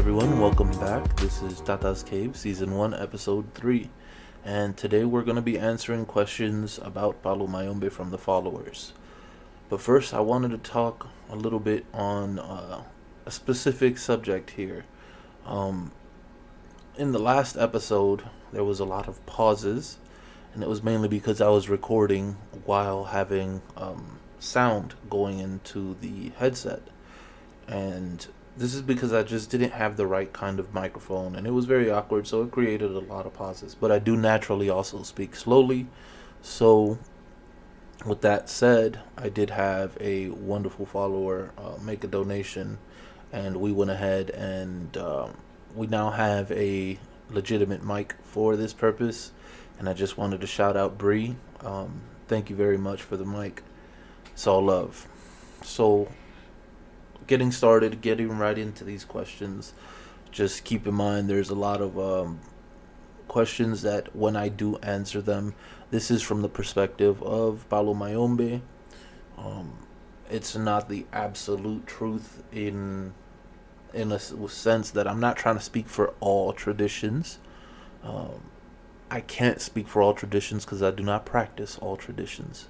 everyone, welcome back. This is Tatas Cave, Season 1, Episode 3. And today we're going to be answering questions about Palo Mayombe from the followers. But first, I wanted to talk a little bit on a specific subject here. Um, in the last episode, there was a lot of pauses, and it was mainly because I was recording while having sound going into the headset. And this is because I just didn't have the right kind of microphone, and it was very awkward, so it created a lot of pauses. But I do naturally also speak slowly, so with that said, I did have a wonderful follower make a donation, and we went ahead and we now have a legitimate mic for this purpose. And I just wanted to shout out Bree. Thank you very much for the mic. It's all love. So, getting started, getting right into these questions. Just keep in mind there's a lot of questions that when I do answer them, this is from the perspective of Palo Mayombe. Um, it's not the absolute truth in a sense that I'm not trying to speak for all traditions. Um, I can't speak for all traditions because I do not practice all traditions.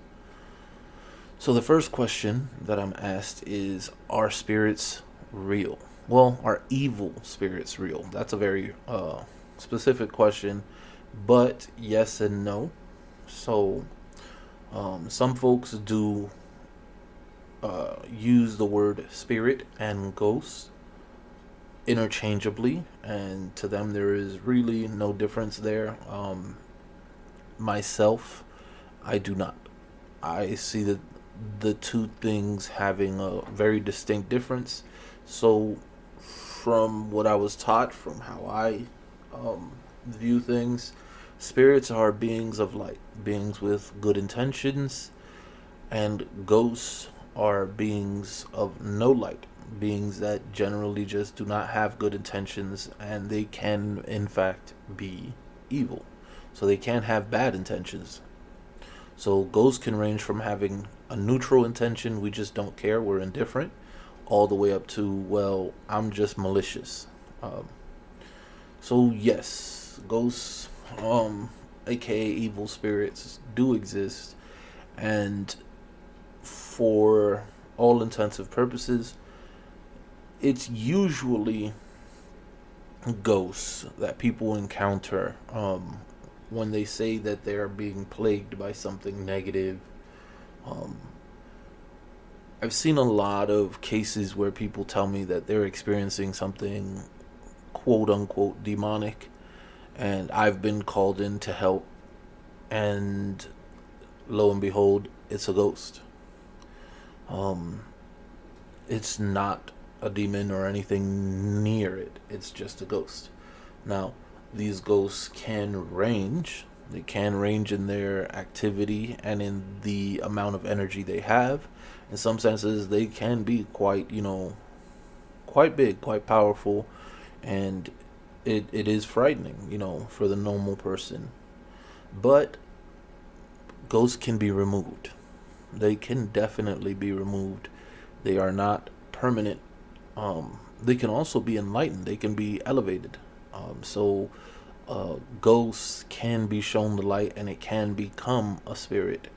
So the first question that I'm asked is, are spirits real? Well, are evil spirits real? That's a very specific question, but yes and no. So some folks do use the word spirit and ghost interchangeably, and to them there is really no difference there. Myself, I do not. I see that the two things having a very distinct difference. So, from what I was taught, from how I view things, spirits are beings of light, beings with good intentions, and ghosts are beings of no light, beings that generally just do not have good intentions, and they can, in fact, be evil. So, they can have bad intentions. So ghosts can range from having a neutral intention, we just don't care, we're indifferent, all the way up to, well, I'm just malicious. Um, so yes, ghosts, aka evil spirits, do exist, and for all intensive purposes, it's usually ghosts that people encounter when they say that they're being plagued by something negative. Um, I've seen a lot of cases where people tell me that they're experiencing something quote unquote demonic, and I've been called in to help, and lo and behold, it's a ghost. Um, it's not a demon or anything near it, it's just a ghost. Now, these ghosts can range. They can range in their activity and in the amount of energy they have. In some senses, they can be quite, quite big, quite powerful, and it is frightening, for the normal person. But ghosts can be removed. They can definitely be removed. They are not permanent. They can also be enlightened. They can be elevated. Ghosts can be shown the light, and it can become a spirit.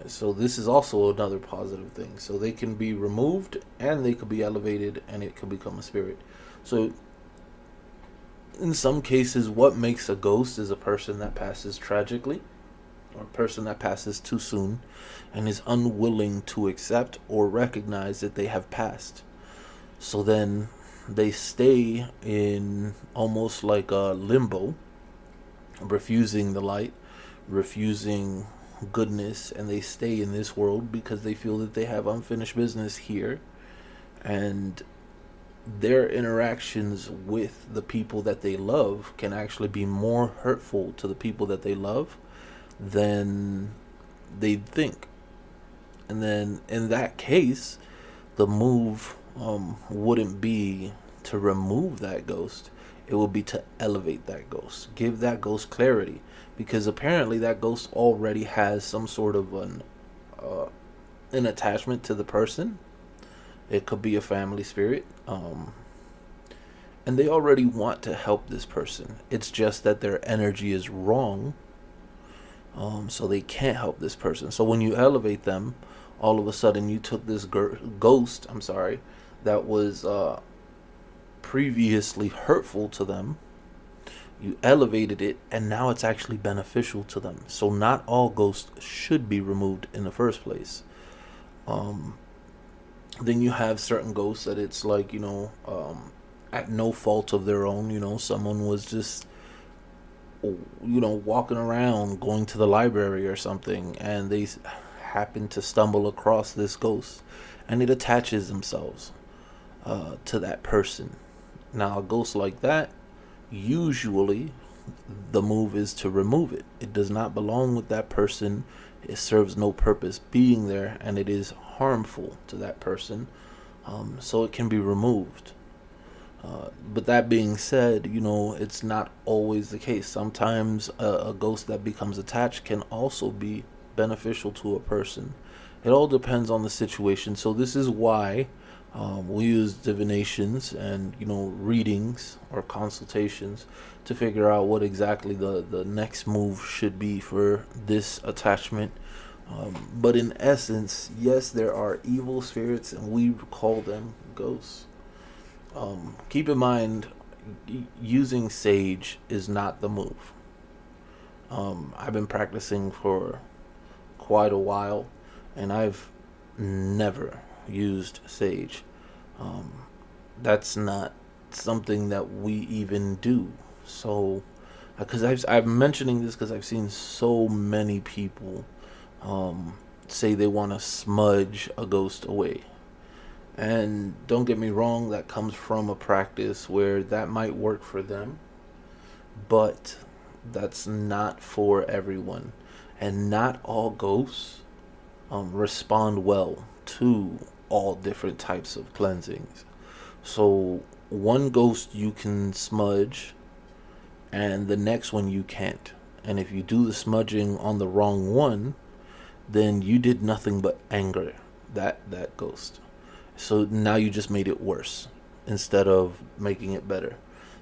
So this is also another positive thing. So they can be removed, and they could be elevated, and it could become a spirit. So in some cases, what makes a ghost is a person that passes tragically, or a person that passes too soon, and is unwilling to accept or recognize that they have passed. So then they stay in almost like a limbo, refusing the light, refusing goodness, and they stay in this world because they feel that they have unfinished business here, and their interactions with the people that they love can actually be more hurtful to the people that they love than they think. And then in that case, the move wouldn't be to remove that ghost. It would be to elevate that ghost, give that ghost clarity, because apparently that ghost already has some sort of an attachment to the person. It could be a family spirit, and they already want to help this person. It's just that their energy is wrong, so they can't help this person. So when you elevate them, all of a sudden you took this ghost, I'm sorry, that was previously hurtful to them, you elevated it, and now it's actually beneficial to them. So not all ghosts should be removed in the first place. Um, then you have certain ghosts that it's like, at no fault of their own. Someone was just, walking around, going to the library or something, and they happen to stumble across this ghost, and it attaches themselves to that person. Now, a ghost like that, usually the move is to remove it. It does not belong with that person. It serves no purpose being there, and it is harmful to that person. So it can be removed. But that being said, it's not always the case. Sometimes a ghost that becomes attached can also be beneficial to a person. It all depends on the situation. So this is why we use divinations and readings or consultations to figure out what exactly the next move should be for this attachment. But in essence, yes, there are evil spirits, and we call them ghosts. Keep in mind, using sage is not the move. I've been practicing for quite a while, and I've never used sage. Um, that's not something that we even do. So, because I'm mentioning this because I've seen so many people say they want to smudge a ghost away. And don't get me wrong, that comes from a practice where that might work for them, but that's not for everyone. And not all ghosts respond well to all different types of cleansings. So one ghost you can smudge, and the next one you can't. And if you do the smudging on the wrong one, then you did nothing but anger that ghost. So now you just made it worse instead of making it better.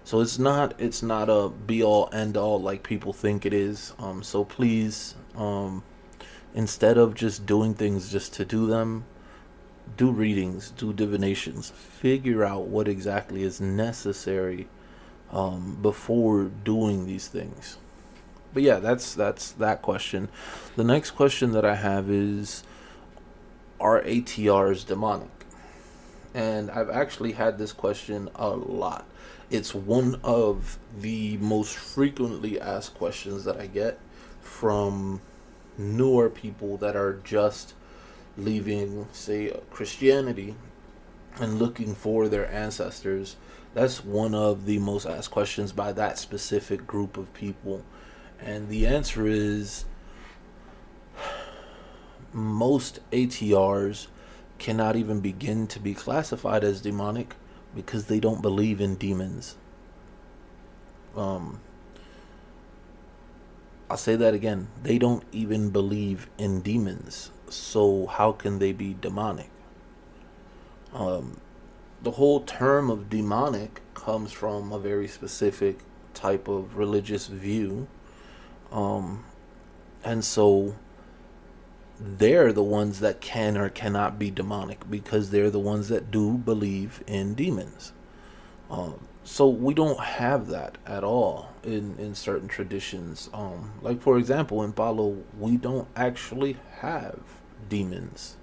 So it's not a be all end all like people think it is. So please, instead of just doing things just to do them, do readings, do divinations, figure out what exactly is necessary before doing these things. But yeah, that's that question. The next question that I have is, are ATRs demonic? And I've actually had this question a lot. It's one of the most frequently asked questions that I get from newer people that are just leaving, say, Christianity and looking for their ancestors. That's one of the most asked questions by that specific group of people. And the answer is, most ATRs cannot even begin to be classified as demonic because they don't believe in demons. I'll say that again. They don't even believe in demons. So how can they be demonic? The whole term of demonic comes from a very specific type of religious view. And so they're the ones that can or cannot be demonic because they're the ones that do believe in demons. So we don't have that at all in certain traditions. Like, for example, in Palo, we don't actually have demons.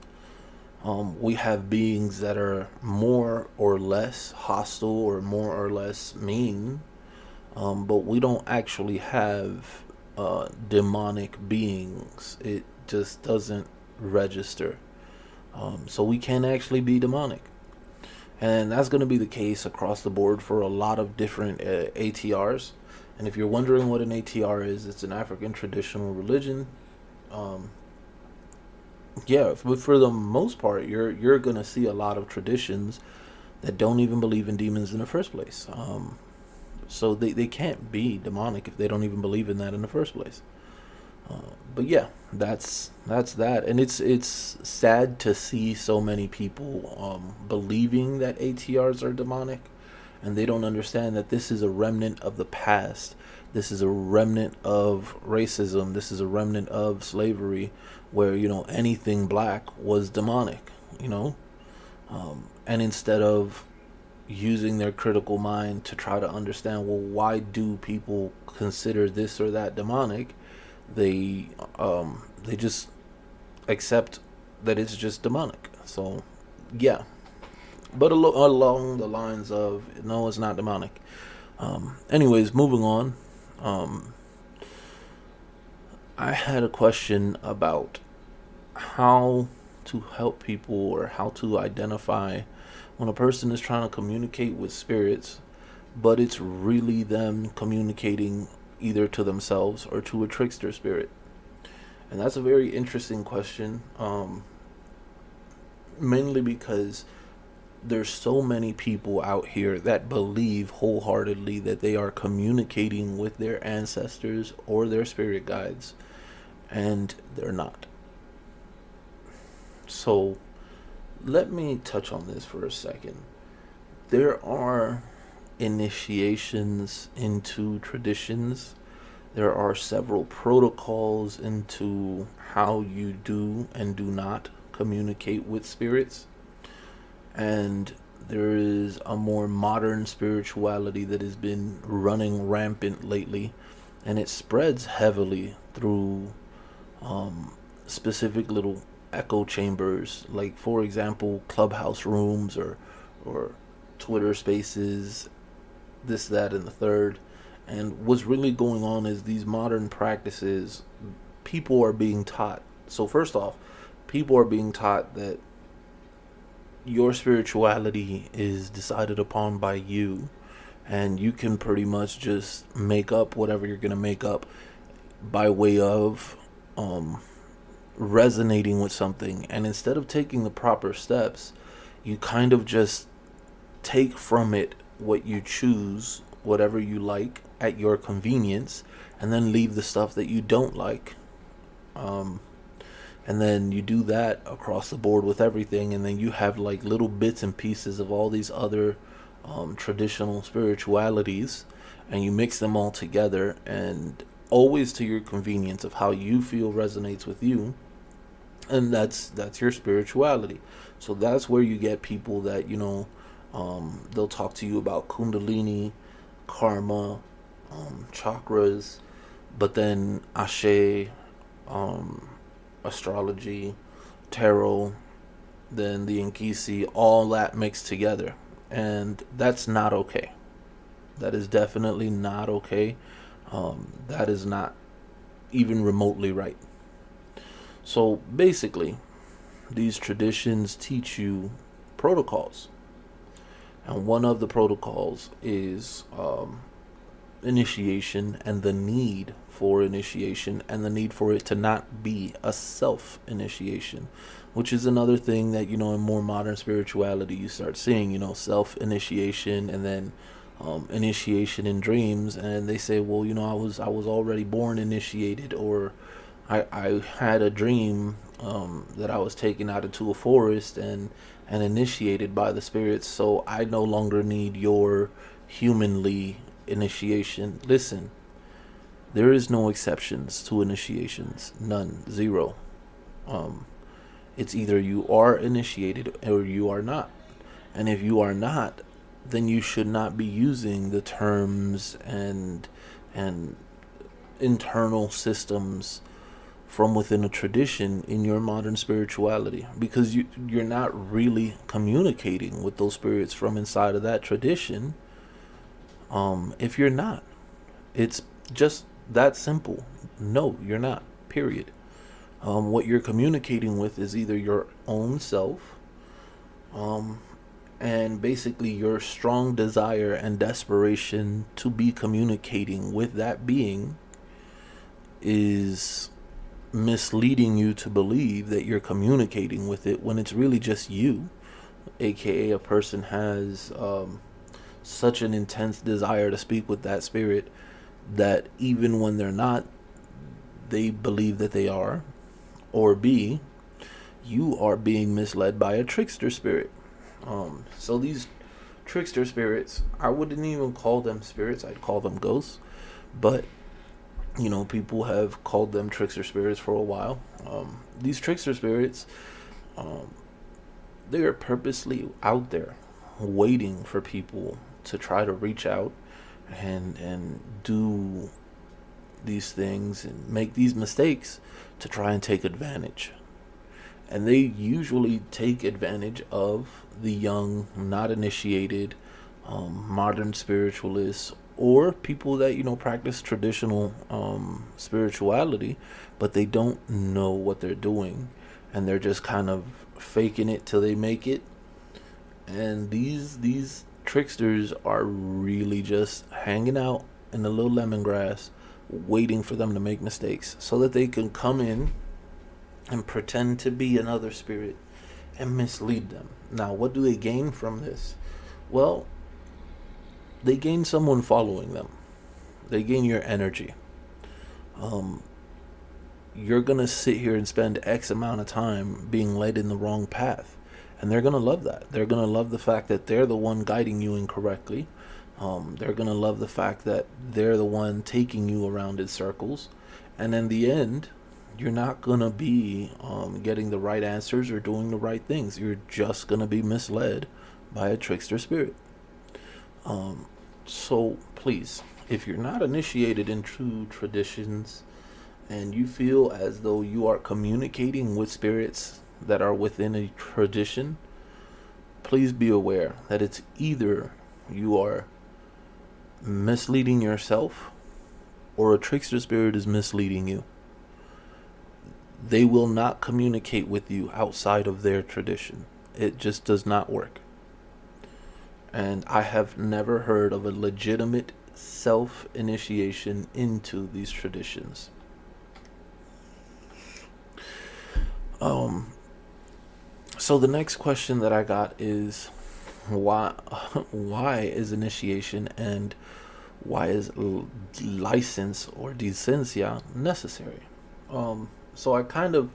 We have beings that are more or less hostile or more or less mean, but we don't actually have demonic beings. It just doesn't register. So we can actually be demonic. And that's going to be the case across the board for a lot of different ATRs. And if you're wondering what an ATR is, it's an African traditional religion. Yeah, but for the most part, you're going to see a lot of traditions that don't even believe in demons in the first place. So they can't be demonic if they don't even believe in that in the first place. But yeah, that's that, and it's sad to see so many people believing that ATRs are demonic, and they don't understand that this is a remnant of the past. This is a remnant of racism. This is a remnant of slavery, where anything black was demonic. And instead of using their critical mind to try to understand, well, why do people consider this or that demonic, they just accept that it's just demonic. So yeah, but along the lines of, no, it's not demonic. Anyways, moving on. I had a question about how to help people, or how to identify when a person is trying to communicate with spirits, but it's really them communicating either to themselves or to a trickster spirit. And that's a very interesting question, mainly because there's so many people out here that believe wholeheartedly that they are communicating with their ancestors or their spirit guides, and they're not. So let me touch on this for a second. There are initiations into traditions. There are several protocols into how you do and do not communicate with spirits. And there is a more modern spirituality that has been running rampant lately, and it spreads heavily through specific little echo chambers, like, for example, clubhouse rooms, or Twitter spaces, this, that, and the third. And what's really going on is these modern practices, people are being taught. So first off, people are being taught that your spirituality is decided upon by you, and you can pretty much just make up whatever you're going to make up by way of resonating with something. And instead of taking the proper steps, you kind of just take from it what you choose, whatever you like at your convenience, and then leave the stuff that you don't like. And then you do that across the board with everything, and then you have like little bits and pieces of all these other traditional spiritualities, and you mix them all together, and always to your convenience of how you feel resonates with you. And that's your spirituality. So that's where you get people that they'll talk to you about kundalini, karma, chakras, but then ashe, astrology, tarot, then the Inkisi, all that mixed together. And that's not okay. That is definitely not okay. That is not even remotely right. So basically, these traditions teach you protocols. And one of the protocols is initiation, and the need for initiation, and the need for it to not be a self-initiation, which is another thing that, in more modern spirituality you start seeing, self-initiation, and then initiation in dreams. And they say, well, I was already born initiated, or I had a dream that I was taken out into a forest and initiated by the spirits, so I no longer need your humanly initiation. Listen, there is no exceptions to initiations. None. Zero. It's either you are initiated or you are not. And if you are not, then you should not be using the terms and internal systems from within a tradition in your modern spirituality, because you're not really communicating with those spirits from inside of that tradition. If you're not, it's just that simple. No, you're not, period. What you're communicating with is either your own self, and basically your strong desire and desperation to be communicating with that being is misleading you to believe that you're communicating with it, when it's really just you, aka a person has such an intense desire to speak with that spirit that even when they're not, they believe that they are. Or B, you are being misled by a trickster spirit. So these trickster spirits, I wouldn't even call them spirits, I'd call them ghosts. But, people have called them trickster spirits for a while. These trickster spirits, um, they are purposely out there waiting for people to try to reach out and do these things and make these mistakes to try and take advantage. And they usually take advantage of the young, not initiated, modern spiritualists, or people that practice traditional spirituality, but they don't know what they're doing, and they're just kind of faking it till they make it. And these tricksters are really just hanging out in the little lemongrass, waiting for them to make mistakes so that they can come in and pretend to be another spirit and mislead them. Now, what do they gain from this? Well, they gain someone following them. They gain your energy. You're going to sit here and spend X amount of time being led in the wrong path. And they're going to love that. They're going to love the fact that they're the one guiding you incorrectly. They're going to love the fact that they're the one taking you around in circles. And in the end, you're not going to be getting the right answers or doing the right things. You're just going to be misled by a trickster spirit. So please, if you're not initiated into traditions and you feel as though you are communicating with spirits that are within a tradition, please be aware that it's either you are misleading yourself or a trickster spirit is misleading you. They will not communicate with you outside of their tradition. It just does not work. And I have never heard of a legitimate self-initiation into these traditions. So the next question that I got is why is initiation and why is license or licencia necessary? So I kind of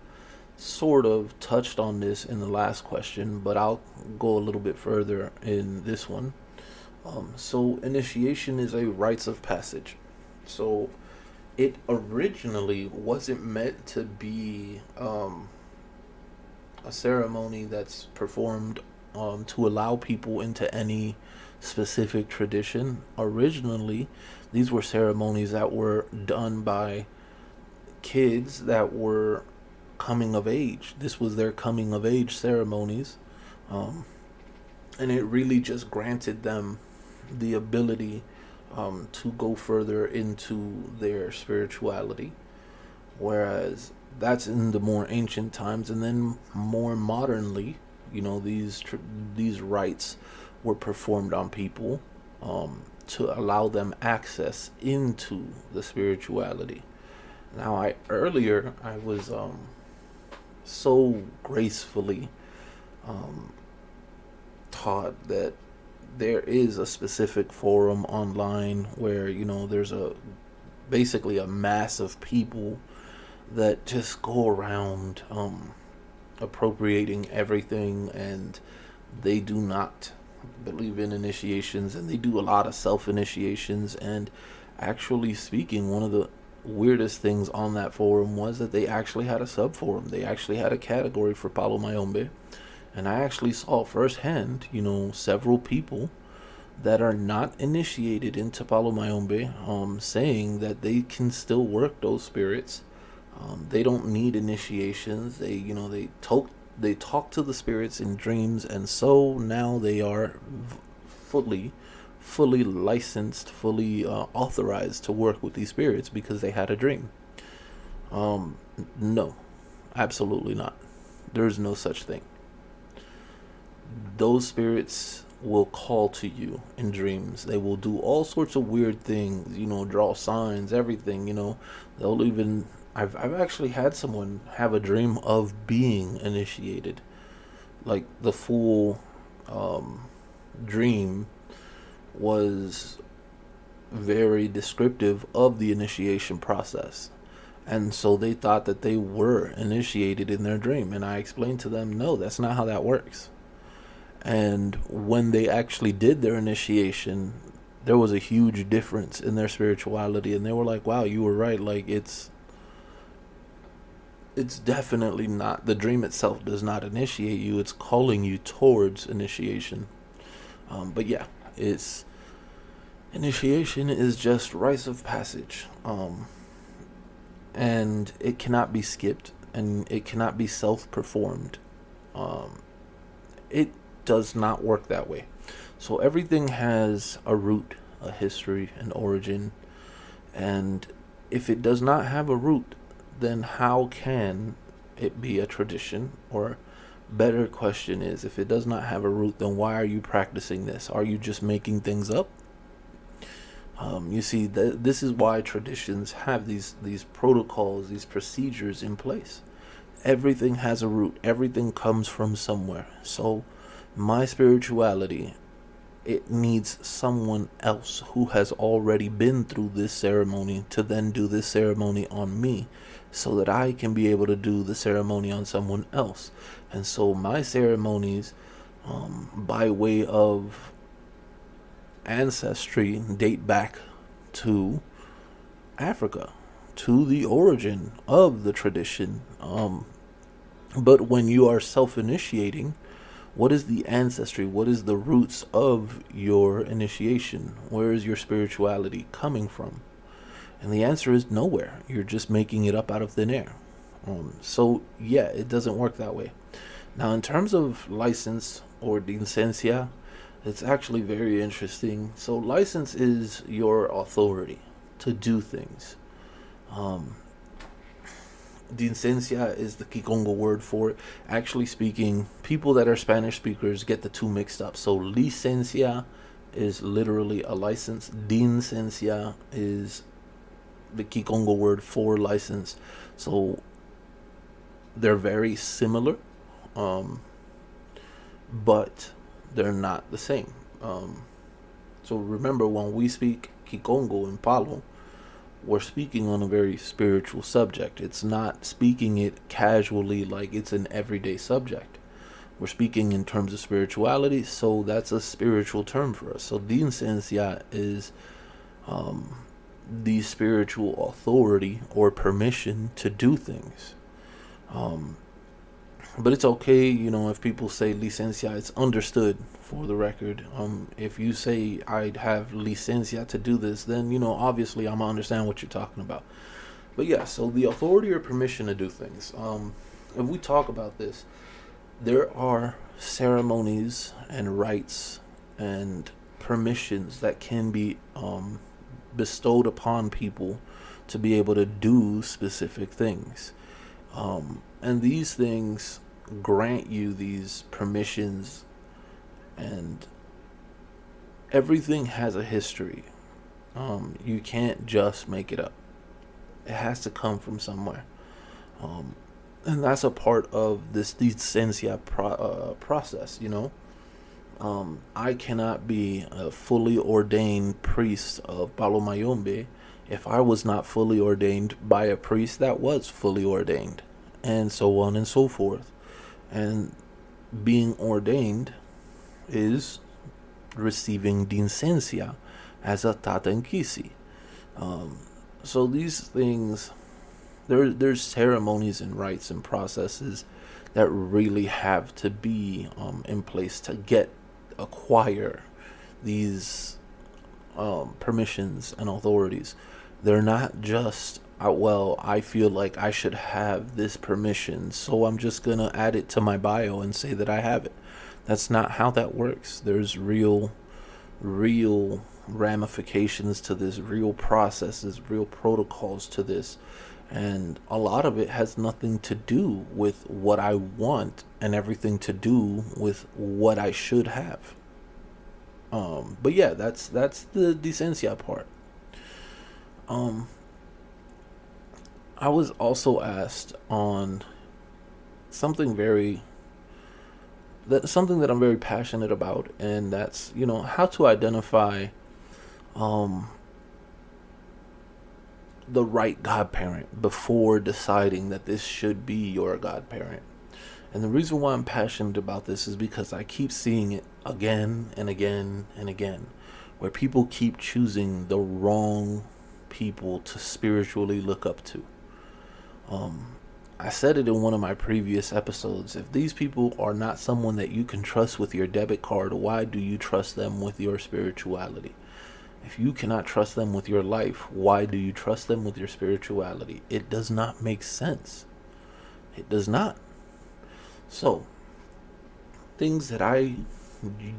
sort of touched on this in the last question, but I'll go a little bit further in this one. So initiation is a rites of passage. So it originally wasn't meant to be a ceremony that's performed to allow people into any specific tradition. Originally, these were ceremonies that were done by kids that were coming of age. This was their coming of age ceremonies. And it really just granted them the ability to go further into their spirituality. Whereas that's in the more ancient times, and then more modernly, these rites were performed on people to allow them access into the spirituality. Now, I was so gracefully taught that there is a specific forum online where there's basically a mass of people that just go around appropriating everything, and they do not believe in initiations, and they do a lot of self-initiations. And actually speaking, one of the weirdest things on that forum was that they actually had a sub-forum. They actually had a category for Palo Mayombe, and I actually saw firsthand, several people that are not initiated into Palo Mayombe saying that they can still work those spirits. They don't need initiations. They talk to the spirits in dreams, and so now they are fully licensed, fully authorized to work with these spirits because they had a dream. No, absolutely not. There's no such thing. Those spirits will call to you in dreams. They will do all sorts of weird things, draw signs, everything, they'll even I've actually had someone have a dream of being initiated. Like the full dream was very descriptive of the initiation process. And so they thought that they were initiated in their dream. And I explained to them, no, that's not how that works. And when they actually did their initiation, there was a huge difference in their spirituality, and they were like, wow, you were right. Like, it's definitely not, the dream itself does not initiate you, it's calling you towards initiation. But yeah, it's initiation is just rites of passage, and it cannot be skipped, and it cannot be self-performed. It does not work that way. So everything has a root, a history, an origin, and if it does not have a root, then how can it be a tradition? Or better question is, if it does not have a root, then why are you practicing this? Are you just making things up? You see, this is why traditions have these protocols, these procedures in place. Everything has a root. Everything comes from somewhere. So my spirituality, it needs someone else who has already been through this ceremony to then do this ceremony on me, so that I can be able to do the ceremony on someone else. And so my ceremonies, by way of ancestry, date back to Africa, to the origin of the tradition. But when you are self-initiating, what is the ancestry? What is the roots of your initiation? Where is your spirituality coming from? And the answer is nowhere. You're just making it up out of thin air. So yeah, it doesn't work that way. Now, in terms of license or licencia, it's actually very interesting. So license is your authority to do things. Licencia is the Kikongo word for it. Actually speaking, people that are Spanish speakers get the two mixed up. So licencia is literally a license. Licencia is the Kikongo word for license. So they're very similar, but they're not the same. So remember, when we speak Kikongo in Palo, we're speaking on a very spiritual subject. It's not speaking it casually like it's an everyday subject. We're speaking in terms of spirituality, so that's a spiritual term for us. So licencia is the spiritual authority or permission to do things. But it's okay, if people say licencia, it's understood, for the record. If you say I'd have licencia to do this, then, obviously I'm gonna understand what you're talking about. But yeah, so the authority or permission to do things. If we talk about this, there are ceremonies and rites and permissions that can be bestowed upon people to be able to do specific things. And these things grant you these permissions, and everything has a history. You can't just make it up. It has to come from somewhere. And that's a part of this licencia process, I cannot be a fully ordained priest of Palo Mayombe if I was not fully ordained by a priest that was fully ordained, and so on and so forth. And being ordained is receiving licencia as a Tata Nkisi. So these things, there's ceremonies and rites and processes that really have to be in place to acquire these permissions and authorities. They're not just, I feel like I should have this permission, so I'm just gonna add it to my bio and say that I have it. That's not how that works. There's real ramifications to this, real processes, real protocols to this. And a lot of it has nothing to do with what I want and everything to do with what I should have. But yeah, that's the licencia part. I was also asked on something something that I'm very passionate about, and that's how to identify the right godparent before deciding that this should be your godparent. And the reason why I'm passionate about this is because I keep seeing it again and again and again, where people keep choosing the wrong people to spiritually look up to. I said it in one of my previous episodes. If these people are not someone that you can trust with your debit card, why do you trust them with your spirituality? If you cannot trust them with your life, why do you trust them with your spirituality? It does not make sense. It does not. So, things that I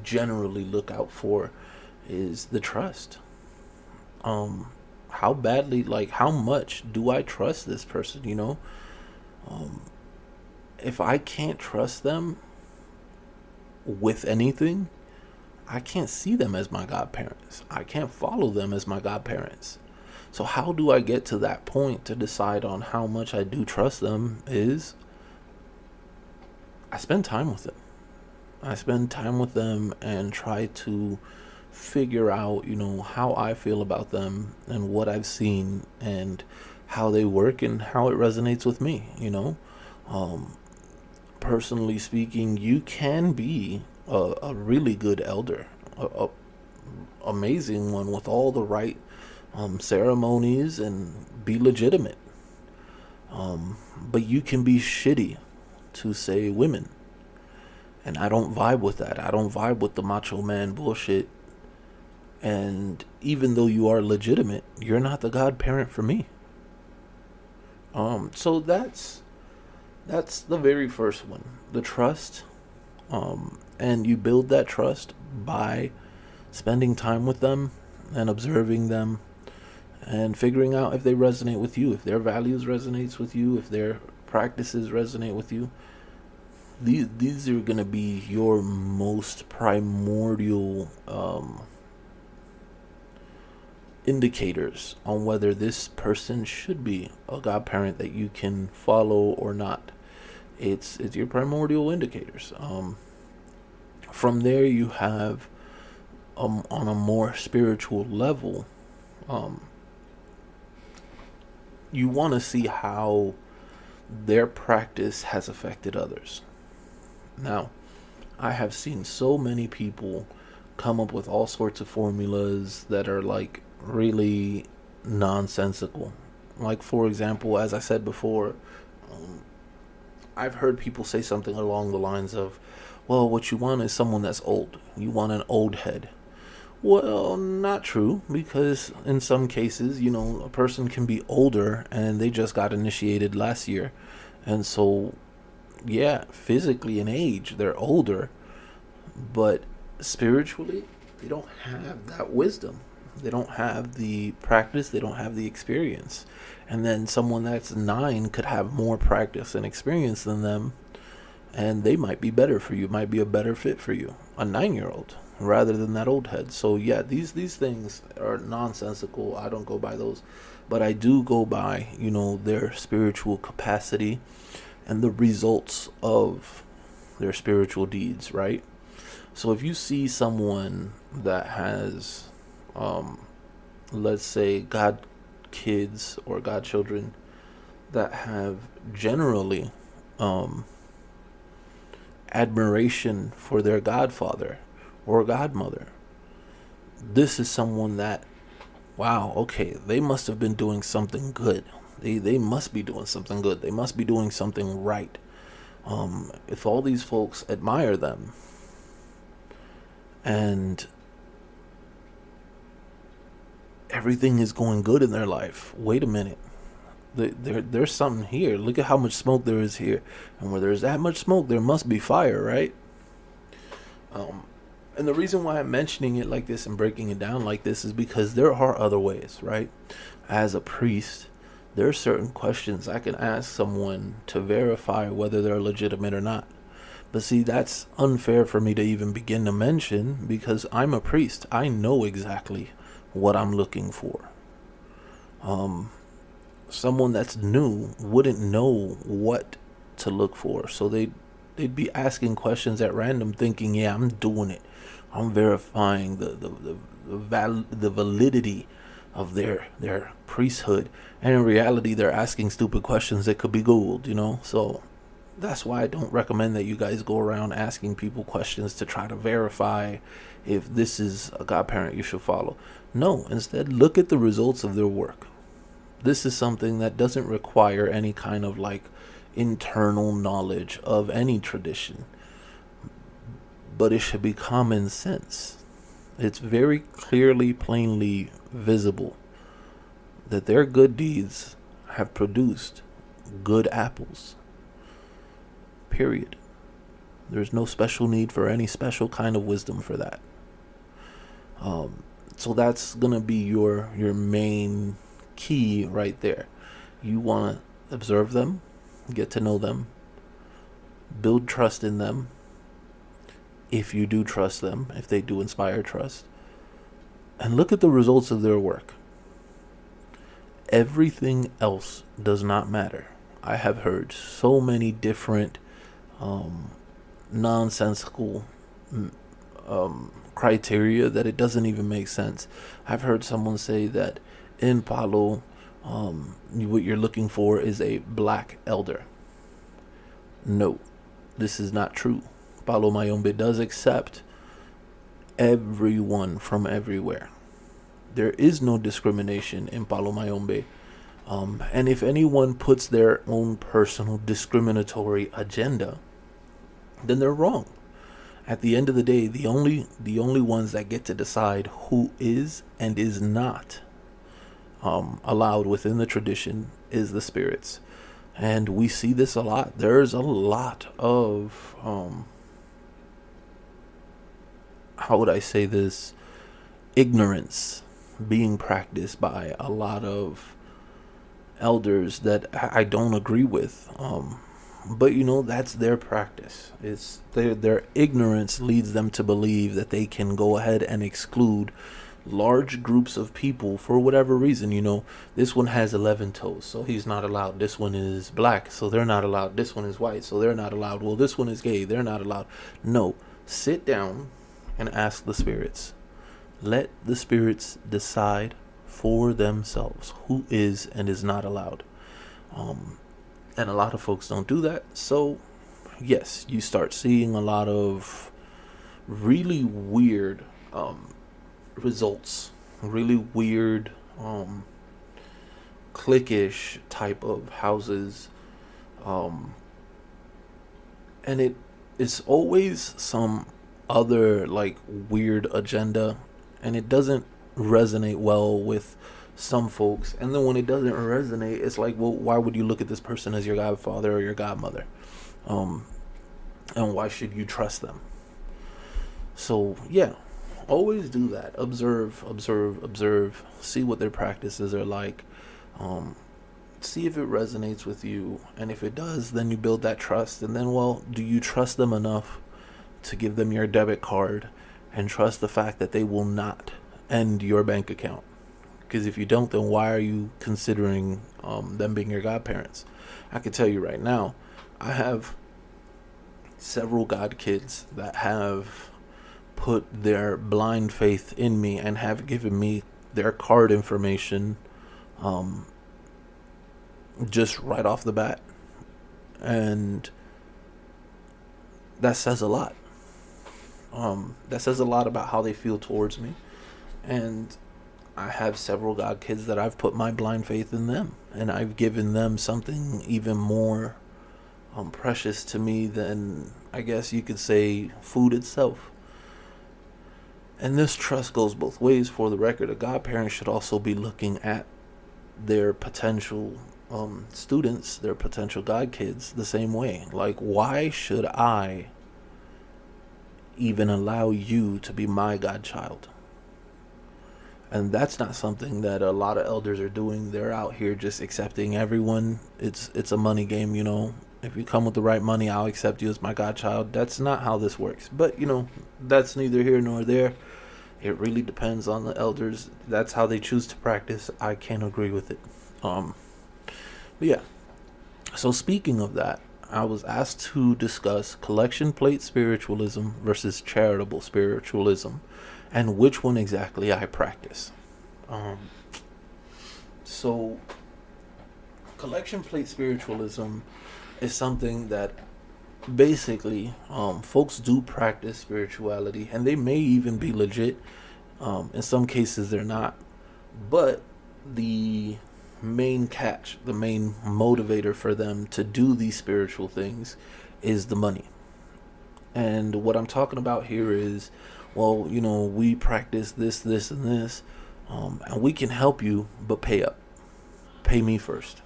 generally look out for is the trust. How badly, like, how much do I trust this person, If I can't trust them with anything, I can't see them as my godparents. I can't follow them as my godparents. So how do I get to that point to decide on how much I do trust them is I spend time with them. I spend time with them and try to figure out, how I feel about them and what I've seen and how they work and how it resonates with me, Personally speaking, you can be a really good elder, a amazing one with all the right ceremonies and be legitimate. But you can be shitty to, say, women. And I don't vibe with that. I don't vibe with the macho man bullshit. And even though you are legitimate, you're not the godparent for me. So that's the very first one, the trust. And you build that trust by spending time with them and observing them and figuring out if they resonate with you, if their values resonates with you, if their practices resonate with you. These are going to be your most primordial indicators on whether this person should be a godparent that you can follow or not. It's your primordial indicators. From there, you have on a more spiritual level, you want to see how their practice has affected others. Now, I have seen so many people come up with all sorts of formulas that are like really nonsensical. Like, for example, as I said before, I've heard people say something along the lines of, well, what you want is someone that's old. You want an old head. Well, not true, because in some cases, a person can be older and they just got initiated last year. And so, yeah, physically in age, they're older, but spiritually, they don't have that wisdom. They don't have the practice, they don't have the experience. And then someone that's 9 could have more practice and experience than them, and they might be better for you, might be a better fit for you, a 9-year-old, rather than that old head. So yeah, these things are nonsensical. I don't go by those, but I do go by, their spiritual capacity and the results of their spiritual deeds, right? So if you see someone that has, let's say, God kids or godchildren that have generally admiration for their godfather or godmother, this is someone that, wow, okay, they must have been doing something good. They must be doing something good. They must be doing something right. If all these folks admire them and everything is going good in their life, wait a minute. There's something here. Look at how much smoke there is here. And where there's that much smoke, there must be fire, right? And the reason why I'm mentioning it like this and breaking it down like this is because there are other ways, right? As a priest, there are certain questions I can ask someone to verify whether they're legitimate or not. But see, that's unfair for me to even begin to mention because I'm a priest. I know exactly what I'm looking for. Someone that's new wouldn't know what to look for. So they'd be asking questions at random thinking, yeah, I'm doing it. I'm verifying the validity of their priesthood. And in reality, they're asking stupid questions that could be Googled, So That's why I don't recommend that you guys go around asking people questions to try to verify if this is a godparent you should follow. No, instead, look at the results of their work. This is something that doesn't require any kind of like internal knowledge of any tradition, but it should be common sense. It's very clearly, plainly visible that their good deeds have produced good apples. Period. There's no special need for any special kind of wisdom for that. So that's gonna be your main key right there. You want to observe them, get to know them, build trust in them. If you do trust them, if they do inspire trust, and look at the results of their work. Everything else does not matter. I have heard so many different nonsensical criteria that it doesn't even make sense. I've heard someone say that in Palo, what you're looking for is a black elder. No, this is not true. Palo Mayombe does accept everyone from everywhere. There is no discrimination in Palo Mayombe. And if anyone puts their own personal discriminatory agenda, then they're wrong. At the end of the day, the only ones that get to decide who is and is not allowed within the tradition is the spirits. And we see this a lot. There's a lot of how would I say this, ignorance being practiced by a lot of elders that I don't agree with. But that's their practice. It's their ignorance leads them to believe that they can go ahead and exclude large groups of people for whatever reason. This one has 11 toes, so he's not allowed. This one is black, so they're not allowed. This one is white, so they're not allowed. Well, this one is gay, they're not allowed. No, sit down and ask the spirits. Let the spirits decide for themselves who is and is not allowed. And a lot of folks don't do that. So, yes, you start seeing a lot of really weird results, really weird cliquish type of houses. And it's always some other like weird agenda, and it doesn't resonate well with some folks. And then when it doesn't resonate, it's like, well, why would you look at this person as your godfather or your godmother? And why should you trust them? So yeah, always do that. Observe, see what their practices are like. See if it resonates with you, and if it does, then you build that trust. And then, well, do you trust them enough to give them your debit card and trust the fact that they will not end your bank account? Because if you don't, then why are you considering them being your godparents? I can tell you right now, I have several godkids that have put their blind faith in me and have given me their card information just right off the bat. And that says a lot. That says a lot about how they feel towards me. And I have several god kids that I've put my blind faith in them, and I've given them something even more precious to me than, I guess you could say, food itself. And this trust goes both ways. For the record, a godparent should also be looking at their potential students, their potential god kids, the same way. Like, why should I even allow you to be my godchild? And that's not something that a lot of elders are doing. They're out here just accepting everyone. It's a money game, If you come with the right money, I'll accept you as my godchild. That's not how this works. But, that's neither here nor there. It really depends on the elders. That's how they choose to practice. I can't agree with it. But yeah. So speaking of that, I was asked to discuss collection plate spiritualism versus charitable spiritualism, and which one exactly I practice. So collection plate spiritualism is something that basically folks do practice spirituality, and they may even be legit. In some cases, they're not. But the main catch, the main motivator for them to do these spiritual things is the money. And what I'm talking about here is, well, we practice this, this, and this, and we can help you, but pay up. Pay me first.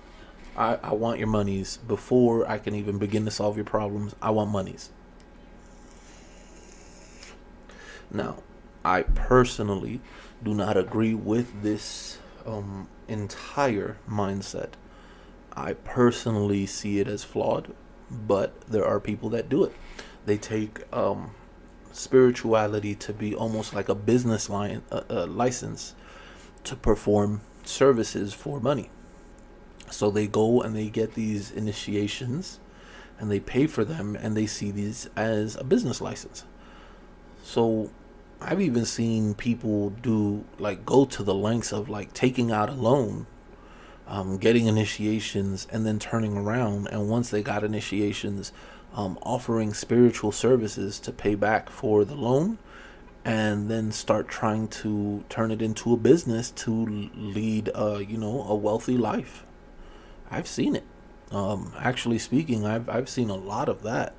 I want your monies before I can even begin to solve your problems. I want monies. Now, I personally do not agree with this entire mindset. I personally see it as flawed, but there are people that do it. They take spirituality to be almost like a business license to perform services for money. So they go and they get these initiations and they pay for them and they see these as a business license. So I've even seen people go to the lengths of like taking out a loan, getting initiations, and then turning around. And once they got initiations, offering spiritual services to pay back for the loan, and then start trying to turn it into a business to lead, a wealthy life. I've seen it. Actually speaking, I've seen a lot of that.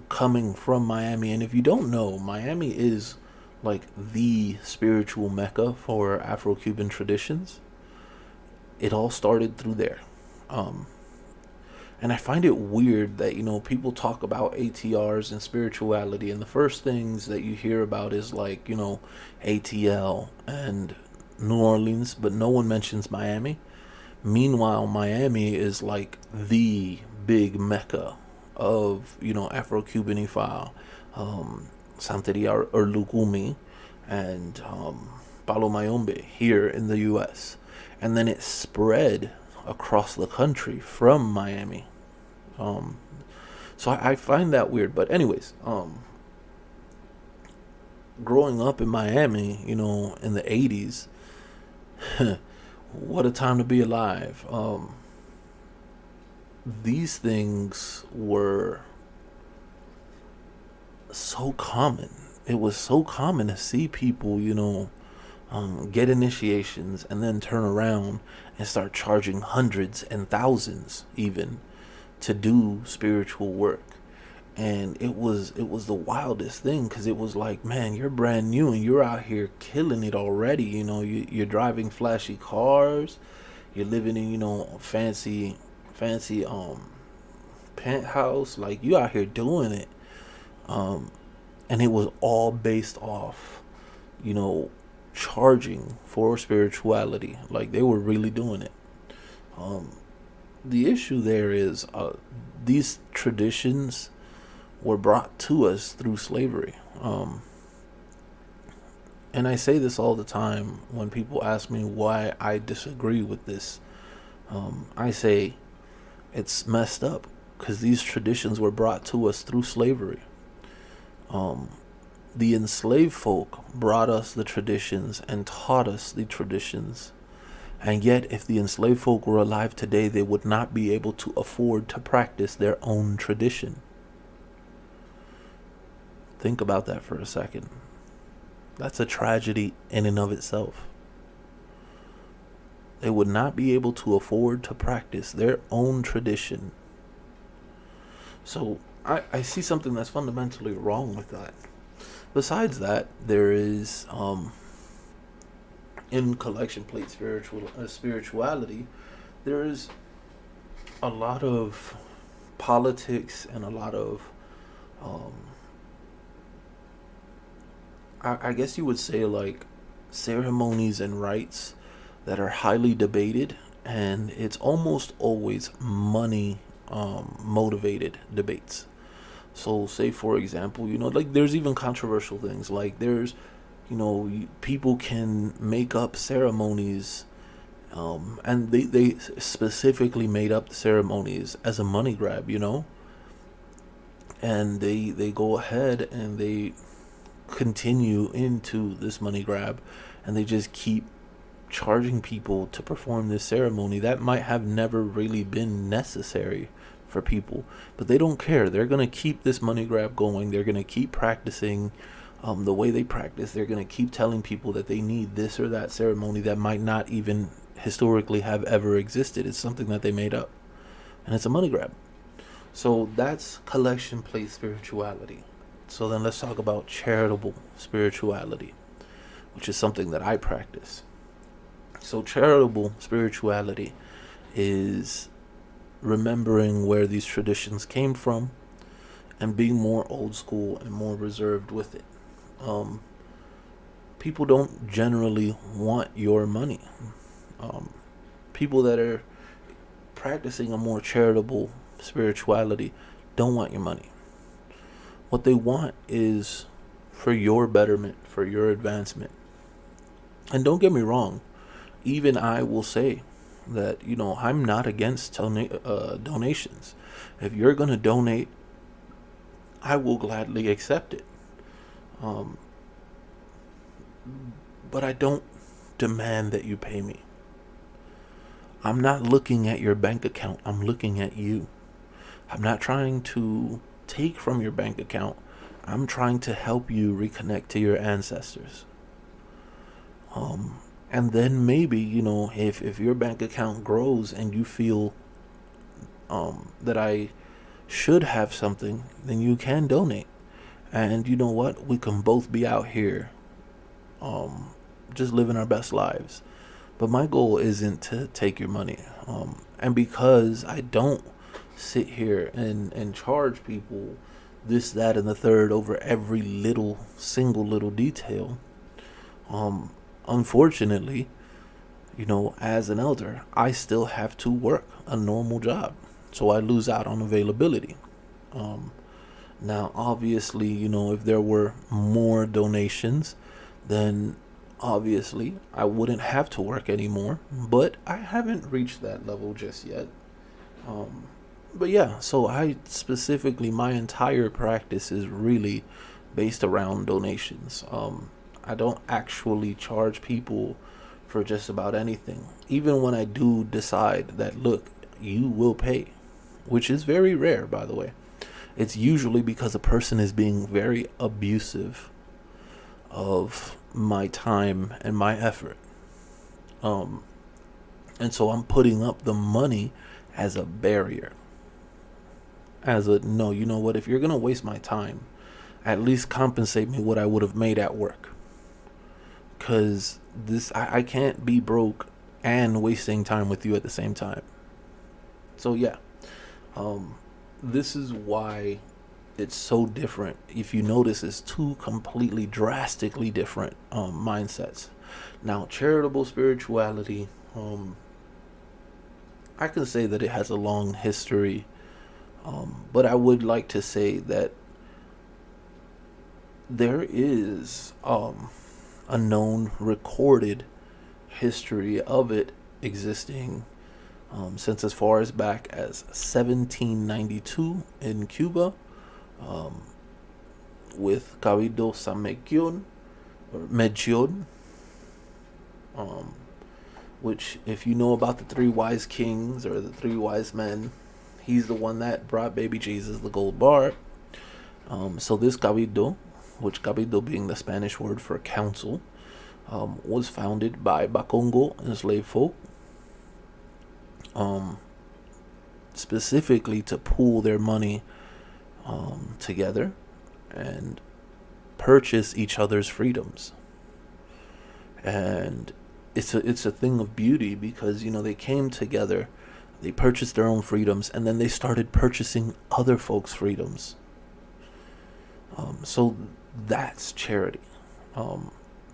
Coming from Miami. And if you don't know, Miami is like the spiritual mecca for Afro-Cuban traditions. It all started through there. And I find it weird that, people talk about ATRs and spirituality, and the first things that you hear about is like, ATL and New Orleans, but no one mentions Miami. Meanwhile, Miami is like the big mecca of, Afro-Cuban file, Santeria or Lukumi, and Palo Mayombe here in the U.S. And then it spread across the country from Miami. So I find that weird. But anyways, growing up in Miami, in the 80s, what a time to be alive. These things were so common. It was so common to see people, get initiations and then turn around and start charging hundreds and thousands even to do spiritual work. And it was the wildest thing, because it was like, man, you're brand new and you're out here killing it already. You're driving flashy cars, you're living in fancy penthouse, like you out here doing it. And it was all based off charging for spirituality. Like they were really doing it. The issue there is these traditions were brought to us through slavery. And I say this all the time when people ask me why I disagree with this. I say it's messed up because these traditions were brought to us through slavery. The enslaved folk brought us the traditions and taught us the traditions. And yet, if the enslaved folk were alive today, they would not be able to afford to practice their own tradition. Think about that for a second. That's a tragedy in and of itself. They would not be able to afford to practice their own tradition. So I see something that's fundamentally wrong with that. Besides that, there is in collection plate spirituality, there is a lot of politics and a lot of I guess you would say like ceremonies and rites that are highly debated, and it's almost always money motivated debates. So say for example, like there's even controversial things, like there's people can make up ceremonies, and they specifically made up the ceremonies as a money grab, and they go ahead and they continue into this money grab, and they just keep charging people to perform this ceremony that might have never really been necessary for people, but they don't care. They're going to keep this money grab going. They're going to keep practicing the way they practice. They're going to keep telling people that they need this or that ceremony that might not even historically have ever existed. It's something that they made up, and it's a money grab. So that's collection plate spirituality. So then let's talk about charitable spirituality, which is something that I practice. So charitable spirituality is remembering where these traditions came from and being more old school and more reserved with it. People don't generally want your money. People that are practicing a more charitable spirituality don't want your money. What they want is for your betterment, for your advancement. And don't get me wrong, even I will say that, I'm not against donations. If you're going to donate, I will gladly accept it. But I don't demand that you pay me. I'm not looking at your bank account. I'm looking at you. I'm not trying to take from your bank account. I'm trying to help you reconnect to your ancestors. And then maybe, if your bank account grows and you feel that I should have something, then you can donate. And you know what? We can both be out here just living our best lives. But my goal isn't to take your money. And because I don't sit here and charge people this, that, and the third over every single little detail, unfortunately, as an elder, I still have to work a normal job. So I lose out on availability. Now, obviously, if there were more donations, then obviously I wouldn't have to work anymore. But I haven't reached that level just yet. But yeah, so my entire practice is really based around donations. I don't actually charge people for just about anything. Even when I do decide that, look, you will pay, which is very rare, by the way. It's usually because a person is being very abusive of my time and my effort. And so I'm putting up the money as a barrier. No, you know what? If you're going to waste my time, at least compensate me what I would have made at work. Because I can't be broke and wasting time with you at the same time. So yeah, this is why it's so different. If you notice, it's two completely drastically different mindsets. Now, charitable spirituality, I can say that it has a long history, but I would like to say that there is a known recorded history of it existing since as far as back as 1792 in Cuba, with Cabildo Samequion or Medjion, which, if you know about the three wise kings or the three wise men, he's the one that brought baby Jesus the gold bar. So this Cabildo, which Cabildo being the Spanish word for council, was founded by Bakongo enslaved folk, specifically to pool their money together and purchase each other's freedoms. And it's a thing of beauty because they came together, they purchased their own freedoms, and then they started purchasing other folks' freedoms. So that's charity.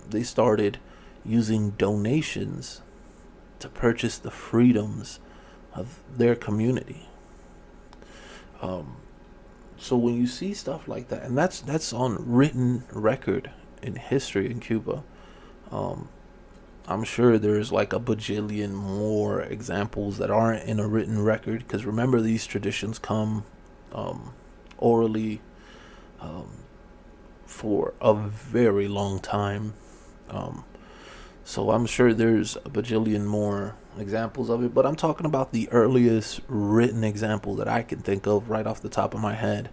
They started using donations to purchase the freedoms of their community. So when you see stuff like that, and that's on written record in history in Cuba, I'm sure there's like a bajillion more examples that aren't in a written record, because remember, these traditions come orally for a very long time. So I'm sure there's a bajillion more examples of it, but I'm talking about the earliest written example that I can think of right off the top of my head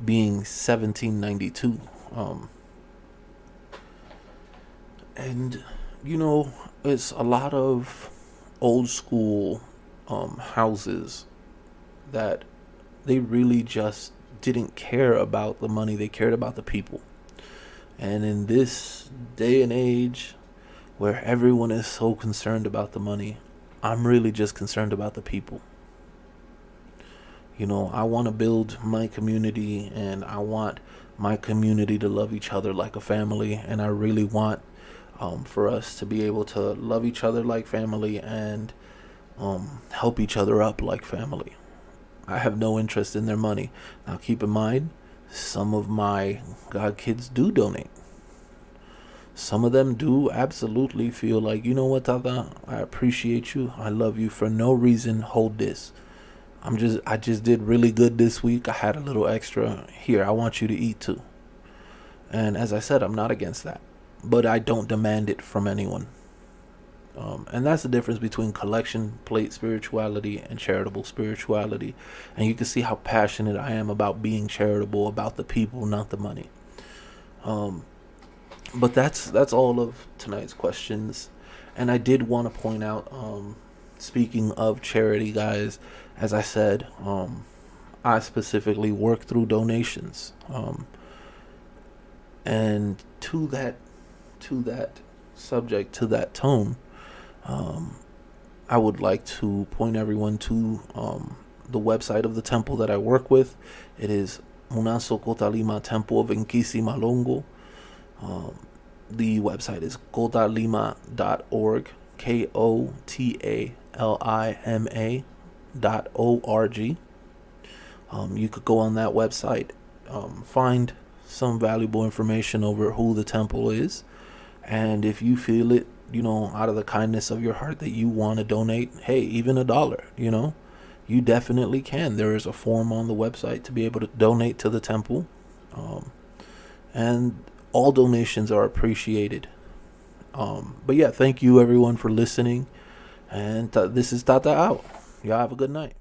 being 1792. And, you know, it's a lot of old school houses that they really just didn't care about the money, they cared about the people. And in this day and age where everyone is so concerned about the money, I'm really just concerned about the people. You know, I want to build my community, and I want my community to love each other like a family, and I really want for us to be able to love each other like family and help each other up like family. I have no interest in their money. Now, keep in mind, some of my God kids do donate. Some of them do absolutely feel like, you know what, Tata, I appreciate you. I love you for no reason. Hold this. I just did really good this week. I had a little extra. Here, I want you to eat too. And as I said, I'm not against that, but I don't demand it from anyone. And that's the difference between collection plate spirituality and charitable spirituality. And you can see how passionate I am about being charitable, about the people, not the money. But that's all of tonight's questions. And I did want to point out, speaking of charity, guys, as I said, I specifically work through donations. And to that subject, to that tone, I would like to point everyone to the website of the temple that I work with. It is Munaso Kotalima Temple of Nkisi Malongo. The website is kotalima.org, KOTALIMA.org. You could go on that website, find some valuable information over who the temple is, and if you feel it, you know, out of the kindness of your heart that you want to donate, hey, even $1, you know, you definitely can. There is a form on the website to be able to donate to the temple, and all donations are appreciated. But yeah, thank you everyone for listening, and this is Tata out. Y'all have a good night.